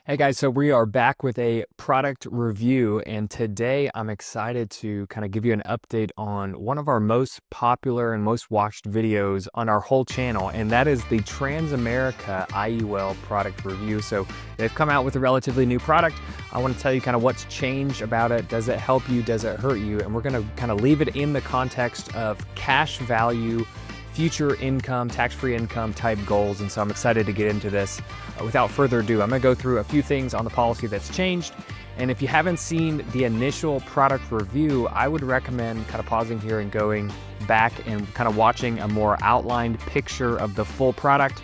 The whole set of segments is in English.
Hey guys, so we are back with a product review, and today I'm excited to kind of give you an update on one of our most popular and most watched videos on our whole channel, and that is the Transamerica IUL product review. So they've come out with a relatively new product. I want to tell you kind of what's changed about it. Does it help you? Does it hurt you? And we're going to kind of leave it in the context of cash value, future income, tax-free income type goals. And so I'm excited to get into this. Without further ado, I'm gonna go through a few things on the policy that's changed. And if you haven't seen the initial product review, I would recommend kind of pausing here and going back and kind of watching a more outlined picture of the full product.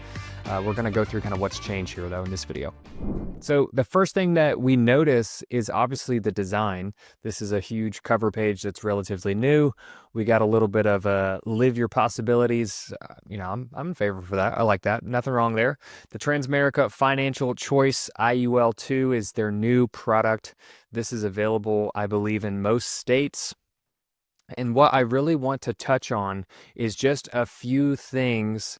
We're gonna go through kind of what's changed here though in this video. So the first thing that we notice is obviously the design. This is a huge cover page that's relatively new. We got a little bit of a live your possibilities. I'm in favor for that. I like that. Nothing wrong there. The Transamerica Financial Choice IUL 2 is their new product. This is available, I believe, in most states. And what I really want to touch on is just a few things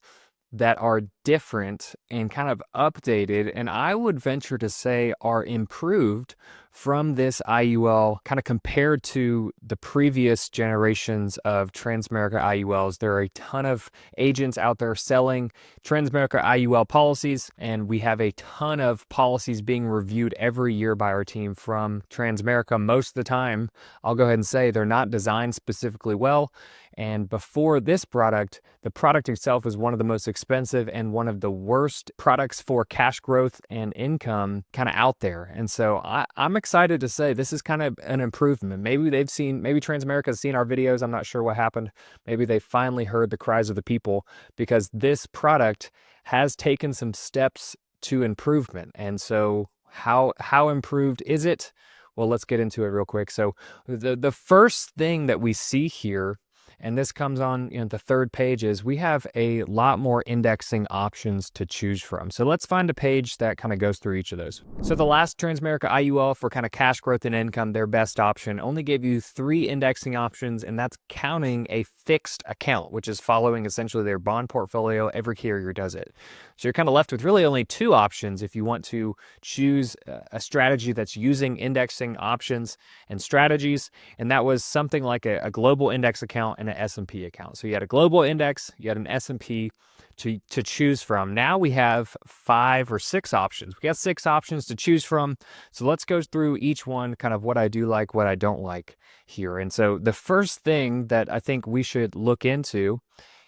that are different and kind of updated, and I would venture to say are improved from this IUL kind of compared to the previous generations of Transamerica IULs. There are a ton of agents out there selling Transamerica IUL policies, and we have a ton of policies being reviewed every year by our team from Transamerica. Most of the time, I'll go ahead and say they're not designed specifically well. And before this product, the product itself was one of the most expensive and one of the worst products for cash growth and income kind of out there. And so I'm excited to say this is kind of an improvement. Maybe Transamerica has seen our videos. I'm not sure what happened. Maybe they finally heard the cries of the people, because this product has taken some steps to improvement. And so how improved is it? Well, let's get into it real quick. So the first thing that we see here, and this comes on the third page, is we have a lot more indexing options to choose from. So let's find a page that kind of goes through each of those. So the last Transamerica IUL for kind of cash growth and income, their best option, only gave you 3 indexing options, and that's counting a fixed account, which is following essentially their bond portfolio. Every carrier does it. So you're kind of left with really only 2 options if you want to choose a strategy that's using indexing options and strategies, and that was something like a global index account and an S&P account. So you had a global index, you had an S&P to choose from. Now we have 5 or 6 options. We got 6 options to choose from. So let's go through each one, kind of what I do like, what I don't like here. And so the first thing that I think we should look into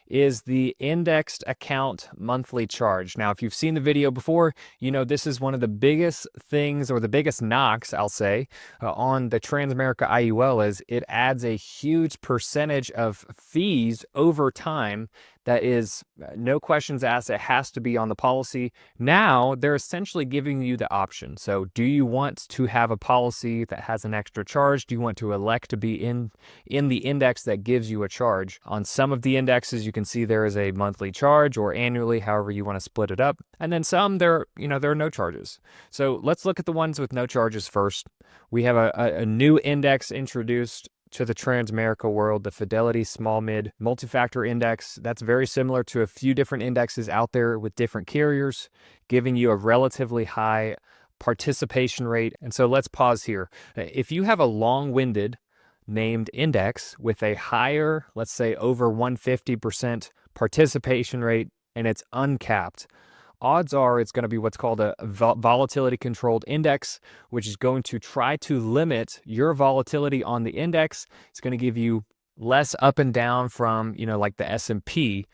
is the indexed account monthly charge. Now, if you've seen the video before, you know this is one of the biggest things, or the biggest knocks, I'll say, on the Transamerica IUL, is it adds a huge percentage of fees over time. That is no questions asked. It has to be on the policy. Now they're essentially giving you the option. So do you want to have a policy that has an extra charge? Do you want to elect to be in the index that gives you a charge? On some of the indexes, you can see there is a monthly charge, or annually, however you want to split it up. And then some, there are no charges. So let's look at the ones with no charges first. We have a new index introduced to the Transamerica world, the Fidelity Small Mid Multi-Factor Index. That's very similar to a few different indexes out there with different carriers, giving you a relatively high participation rate. And so let's pause here. If you have a long-winded named index with a higher, let's say over 150% participation rate, and it's uncapped, odds are it's going to be what's called a volatility controlled index, which is going to try to limit your volatility on the index. It's going to give you less up and down from, like the S&P.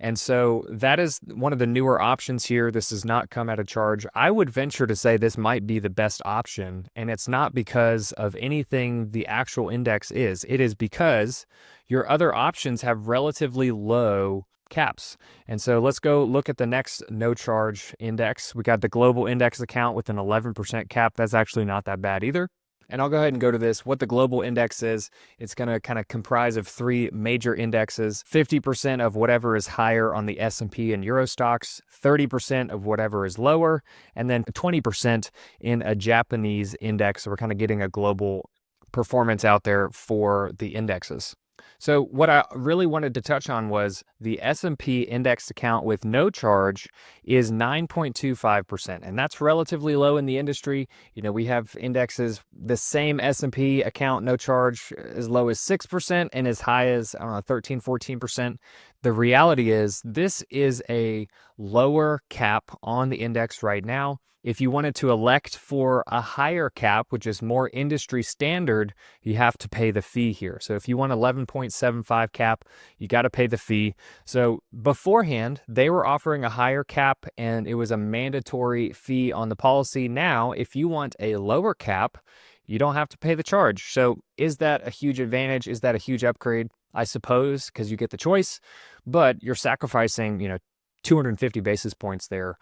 And so that is one of the newer options here. This does not come at a charge. I would venture to say this might be the best option, and it's not because of anything the actual index is. It is because your other options have relatively low caps. And so let's go look at the next no charge index. We got the global index account with an 11% cap. That's actually not that bad either. And I'll go ahead and go to this. What the global index is, it's going to kind of comprise of 3 major indexes: 50% of whatever is higher on the S&P and Euro stocks, 30% of whatever is lower, and then 20% in a Japanese index. So we're kind of getting a global performance out there for the indexes. So what I really wanted to touch on was the S&P indexed account with no charge is 9.25%, and that's relatively low in the industry. You know, we have indexes, the same S&P account, no charge, as low as 6% and as high as, I don't know, 13, 14%. The reality is this is a lower cap on the index right now. If you wanted to elect for a higher cap, which is more industry standard, you have to pay the fee here. So if you want 11.75 cap, you got to pay the fee. So beforehand, they were offering a higher cap and it was a mandatory fee on the policy. Now, if you want a lower cap, you don't have to pay the charge. So is that a huge advantage? Is that a huge upgrade? I suppose, because you get the choice, but you're sacrificing, 250 basis points there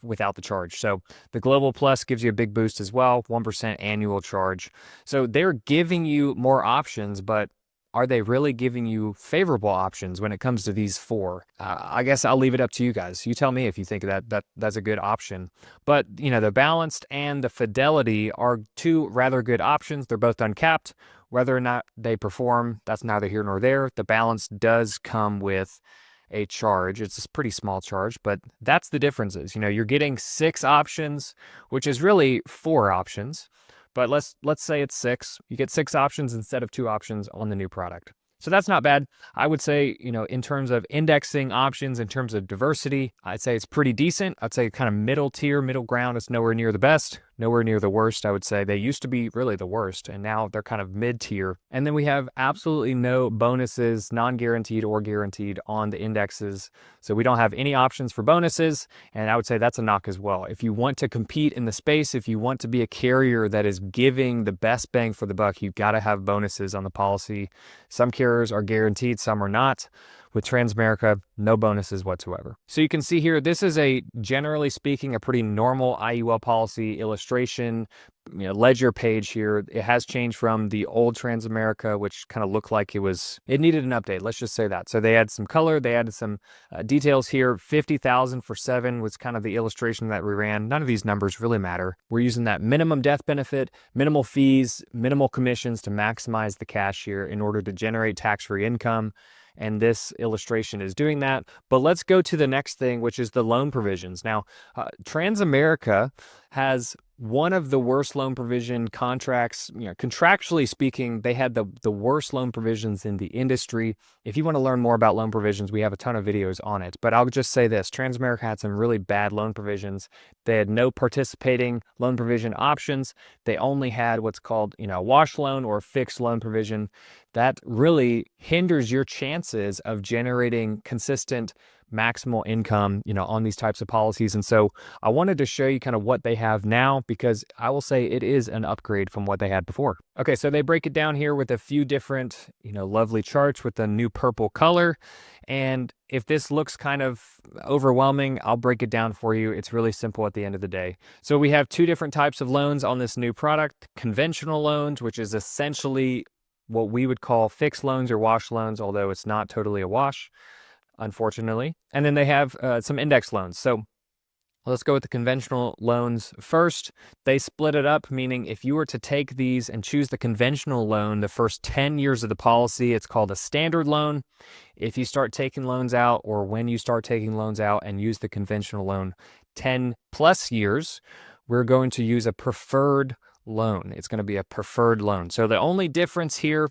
without the charge. So the Global Plus gives you a big boost as well, 1% annual charge. So they're giving you more options, but are they really giving you favorable options when it comes to these four? I guess I'll leave it up to you guys. You tell me if you think that's a good option. But, the balanced and the fidelity are two rather good options. They're both uncapped. Whether or not they perform, that's neither here nor there. The balance does come with a charge. It's a pretty small charge, but that's the differences. You're getting 6 options, which is really 4 options, but let's say it's 6. You get 6 options instead of 2 options on the new product. So that's not bad. I would say, in terms of indexing options, in terms of diversity, I'd say it's pretty decent. I'd say kind of middle tier, middle ground. It's nowhere near the best, nowhere near the worst, I would say. They used to be really the worst, and now they're kind of mid tier. And then we have absolutely no bonuses, non-guaranteed or guaranteed on the indexes. So we don't have any options for bonuses, and I would say that's a knock as well. If you want to compete in the space, if you want to be a carrier that is giving the best bang for the buck, you've got to have bonuses on the policy. Some carriers are guaranteed, some are not. With Transamerica, no bonuses whatsoever. So you can see here, this is generally speaking, a pretty normal IUL policy illustration, ledger page here. It has changed from the old Transamerica, which kind of looked like it needed an update. Let's just say that. So they added some color, they added some details here. 50,000 for 7 was kind of the illustration that we ran. None of these numbers really matter. We're using that minimum death benefit, minimal fees, minimal commissions to maximize the cash here in order to generate tax-free income. And this illustration is doing that. But let's go to the next thing, which is the loan provisions. Now, Transamerica has one of the worst loan provision contracts. Contractually speaking, they had the worst loan provisions in the industry. If you want to learn more about loan provisions, we have a ton of videos on it. But I'll just say this, Transamerica had some really bad loan provisions. They had no participating loan provision options. They only had what's called, a wash loan or fixed loan provision. That really hinders your chances of generating consistent maximal income, on these types of policies. And so I wanted to show you kind of what they have now, because I will say it is an upgrade from what they had before. Okay, so they break it down here with a few different, lovely charts with the new purple color. And if this looks kind of overwhelming, I'll break it down for you. It's really simple at the end of the day. So we have 2 different types of loans on this new product. Conventional loans, which is essentially what we would call fixed loans or wash loans, although it's not totally a wash, unfortunately. And then they have some index loans. So let's go with the conventional loans first. They split it up, meaning if you were to take these and choose the conventional loan the first 10 years of the policy, it's called a standard loan. If you start taking loans out, or when you start taking loans out and use the conventional loan 10 plus years, we're going to use a preferred loan. It's going to be a preferred loan. So the only difference here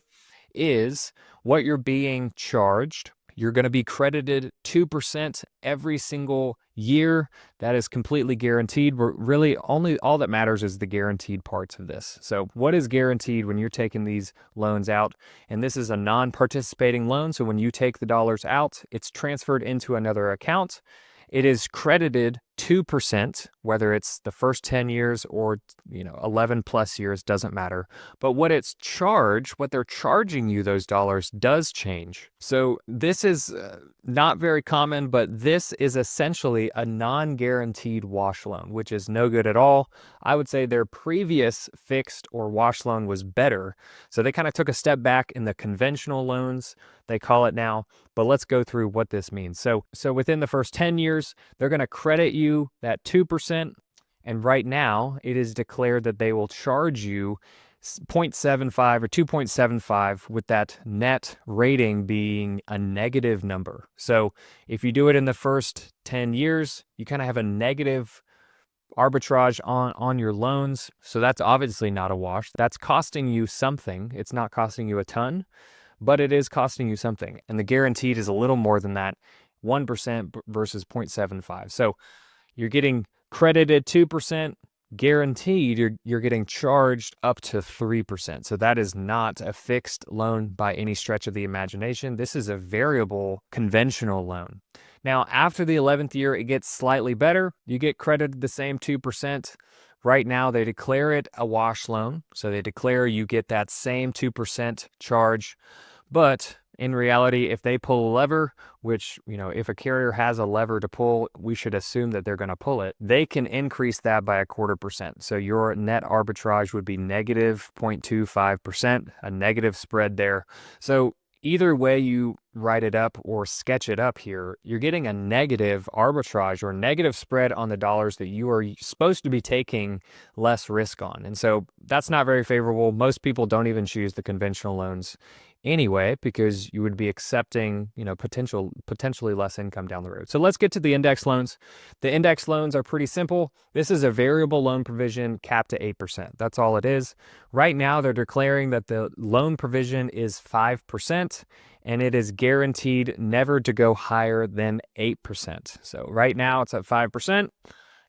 is what you're being charged. You're going to be credited 2% every single year. That is completely guaranteed. We're really all that matters is the guaranteed parts of this. So what is guaranteed when you're taking these loans out? And this is a non-participating loan. So when you take the dollars out, it's transferred into another account. It is credited 2%, whether it's the first 10 years or 11 plus years, doesn't matter. But what they're charging you those dollars does change. So this is not very common, but this is essentially a non-guaranteed wash loan, which is no good at all. I would say their previous fixed or wash loan was better. So they kind of took a step back in the conventional loans, they call it now. But let's go through what this means. So within the first 10 years, they're going to credit you that 2%. And right now, it is declared that they will charge you 0.75 or 2.75, with that net rating being a negative number. So if you do it in the first 10 years, you kind of have a negative arbitrage on your loans. So that's obviously not a wash. That's costing you something. It's not costing you a ton, but it is costing you something. And the guaranteed is a little more than that, 1% versus 0.75. So you're getting credited 2%, guaranteed you're getting charged up to 3%. So that is not a fixed loan by any stretch of the imagination. This is a variable conventional loan. Now, after the 11th year, it gets slightly better. You get credited the same 2%. Right now, they declare it a wash loan. So they declare you get that same 2% charge. But in reality, if they pull a lever, which, if a carrier has a lever to pull, we should assume that they're going to pull it, they can increase that by 0.25%. So your net arbitrage would be negative 0.25%, a negative spread there. So either way you write it up or sketch it up here, you're getting a negative arbitrage or negative spread on the dollars that you are supposed to be taking less risk on. And so that's not very favorable. Most people don't even choose the conventional loans anyway, because you would be accepting, potentially less income down the road. So let's get to the index loans. The index loans are pretty simple. This is a variable loan provision capped to 8%. That's all it is. Right now, they're declaring that the loan provision is 5%, and it is guaranteed never to go higher than 8%. So right now it's at 5%.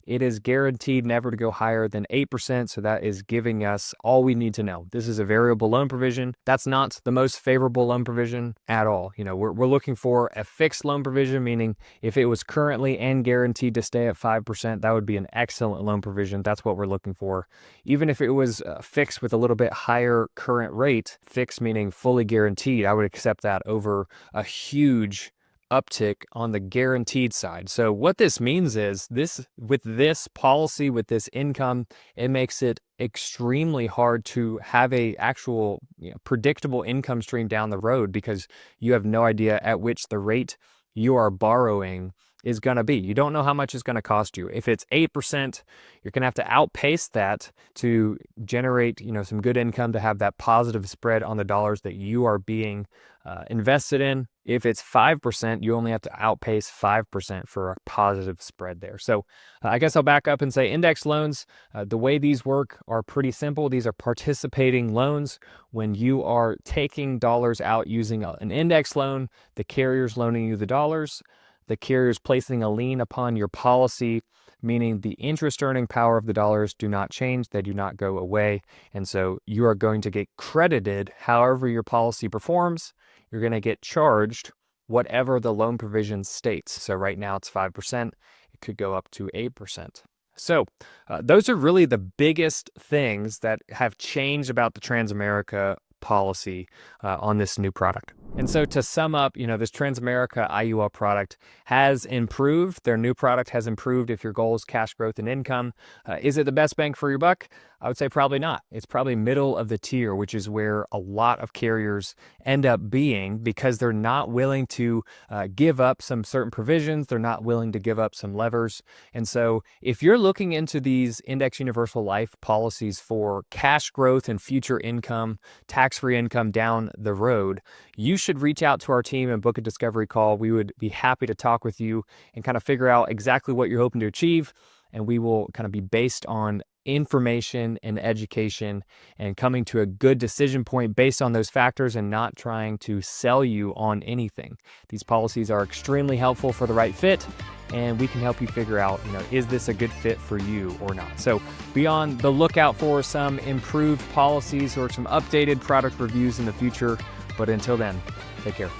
It is guaranteed never to go higher than 8%, so that is giving us all we need to know. This is a variable loan provision. That's not the most favorable loan provision at all. We're looking for a fixed loan provision, meaning if it was currently and guaranteed to stay at 5%, that would be an excellent loan provision. That's what we're looking for. Even if it was fixed with a little bit higher current rate, fixed meaning fully guaranteed, I would accept that over a huge uptick on the guaranteed side. So what this means is with this policy, with this income, it makes it extremely hard to have a actual predictable income stream down the road, because you have no idea at which the rate you are borrowing is going to be. You don't know how much it's going to cost you. If it's 8%, you're going to have to outpace that to generate, some good income, to have that positive spread on the dollars that you are being invested in. If it's 5%, you only have to outpace 5% for a positive spread there. So I guess I'll back up and say index loans, the way these work are pretty simple. These are participating loans. When you are taking dollars out using an index loan, the carrier's loaning you the dollars. The carrier's placing a lien upon your policy, meaning the interest earning power of the dollars do not change. They do not go away. And so you are going to get credited however your policy performs. You're going to get charged whatever the loan provision states. So right now it's 5%. It could go up to 8%. So those are really the biggest things that have changed about the Transamerica policy on this new product. And so to sum up, this Transamerica IUL product has improved. Their new product has improved if your goal is cash growth and income. Is it the best bang for your buck? I would say probably not. It's probably middle of the tier, which is where a lot of carriers end up being, because they're not willing to give up some certain provisions. They're not willing to give up some levers. And so if you're looking into these Indexed Universal Life policies for cash growth and future income, tax-free income down the road, you should reach out to our team and book a discovery call. We would be happy to talk with you and kind of figure out exactly what you're hoping to achieve. And we will kind of be based on information and education and coming to a good decision point based on those factors, and not trying to sell you on anything. These policies are extremely helpful for the right fit, and we can help you figure out, is this a good fit for you or not? So be on the lookout for some improved policies or some updated product reviews in the future. But until then, take care.